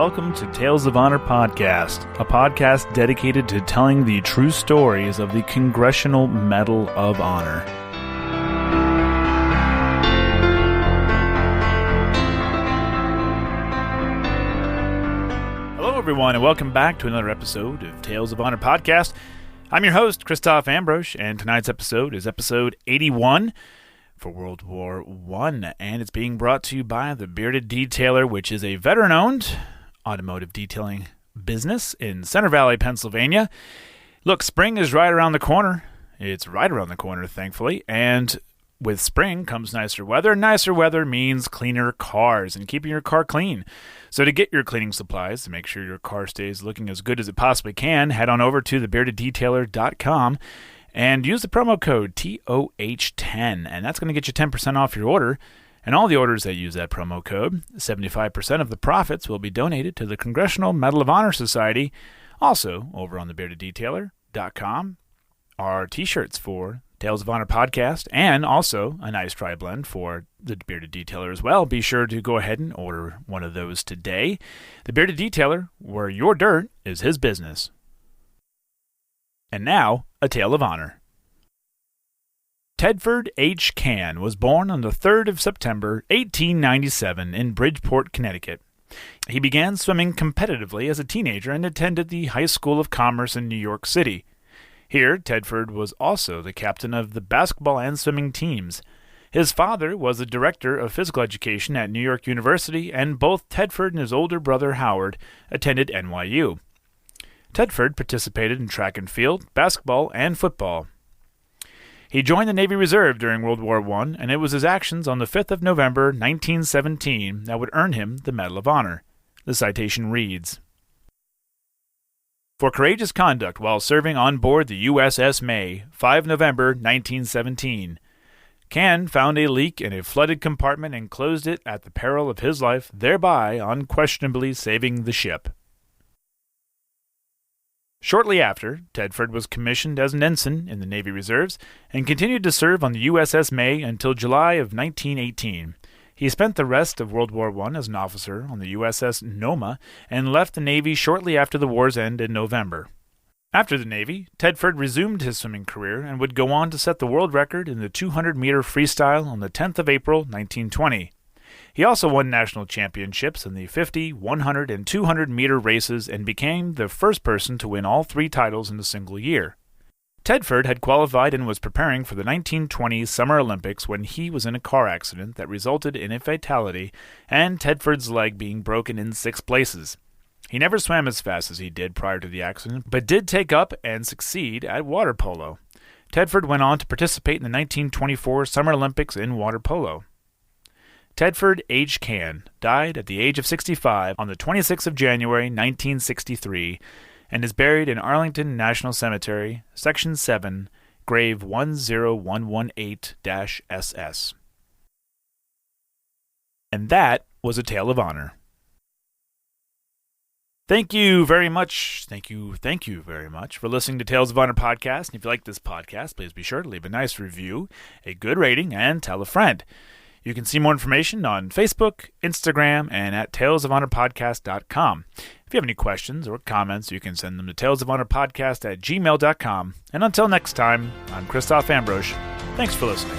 welcome to Tales of Honor Podcast, a podcast dedicated to telling the true stories of the Congressional Medal of Honor. Hello, everyone, and welcome back to another episode of Tales of Honor Podcast. I'm your host, Christoph Ambrosch, and tonight's episode is episode 81 for World War I, and it's being brought to you by the Bearded Detailer, which is a veteran-owned automotive detailing business in Center Valley, Pennsylvania. Look, spring is right around the corner. It's right around the corner, thankfully, and with spring comes nicer weather. Nicer weather means cleaner cars and keeping your car clean. So to get your cleaning supplies, to make sure your car stays looking as good as it possibly can, head on over to thebeardeddetailer.com and use the promo code TOH10, and that's going to get you 10% off your order. And all the orders that use that promo code, 75% of the profits will be donated to the Congressional Medal of Honor Society. Also, over on thebeardeddetailer.com are t-shirts for Tales of Honor Podcast, and also a nice tri-blend for the Bearded Detailer as well. Be sure to go ahead and order one of those today. The Bearded Detailer, where your dirt is his business. And now, a tale of honor. Tedford H Cann was born on the 3rd of September, 1897 in Bridgeport, Connecticut. He began swimming competitively as a teenager and attended the High School of Commerce in New York City. Here, Tedford was also the captain of the basketball and swimming teams. His father was the director of physical education at New York University, and both Tedford and his older brother Howard attended NYU. Tedford participated in track and field, basketball, and football. He joined the Navy Reserve during World War I, and it was his actions on the 5th of November, 1917, that would earn him the Medal of Honor. The citation reads, "For courageous conduct while serving on board the USS May, 5 November, 1917, Cann found a leak in a flooded compartment and closed it at the peril of his life, thereby unquestionably saving the ship." Shortly after, Tedford was commissioned as an ensign in the Navy Reserves and continued to serve on the USS May until July of 1918. He spent the rest of World War I as an officer on the USS Noma and left the Navy shortly after the war's end in November. After the Navy, Tedford resumed his swimming career and would go on to set the world record in the 200-meter freestyle on the 10th of April, 1920. He also won national championships in the 50, 100, and 200-meter races and became the first person to win all three titles in a single year. Tedford had qualified and was preparing for the 1920 Summer Olympics when he was in a car accident that resulted in a fatality and Tedford's leg being broken in 6 places. He never swam as fast as he did prior to the accident, but did take up and succeed at water polo. Tedford went on to participate in the 1924 Summer Olympics in water polo. Tedford H Cann died at the age of 65 on the 26th of January, 1963, and is buried in Arlington National Cemetery, Section 7, grave 10118-SS. And that was a tale of honor. Thank you very much. Thank you very much for listening to Tales of Honor Podcast. And if you like this podcast, please be sure to leave a nice review, a good rating, and tell a friend. You can see more information on Facebook, Instagram, and at talesofhonorpodcast.com. If you have any questions or comments, you can send them to talesofhonorpodcast@gmail.com. And until next time, I'm Christoph Ambrosch. Thanks for listening.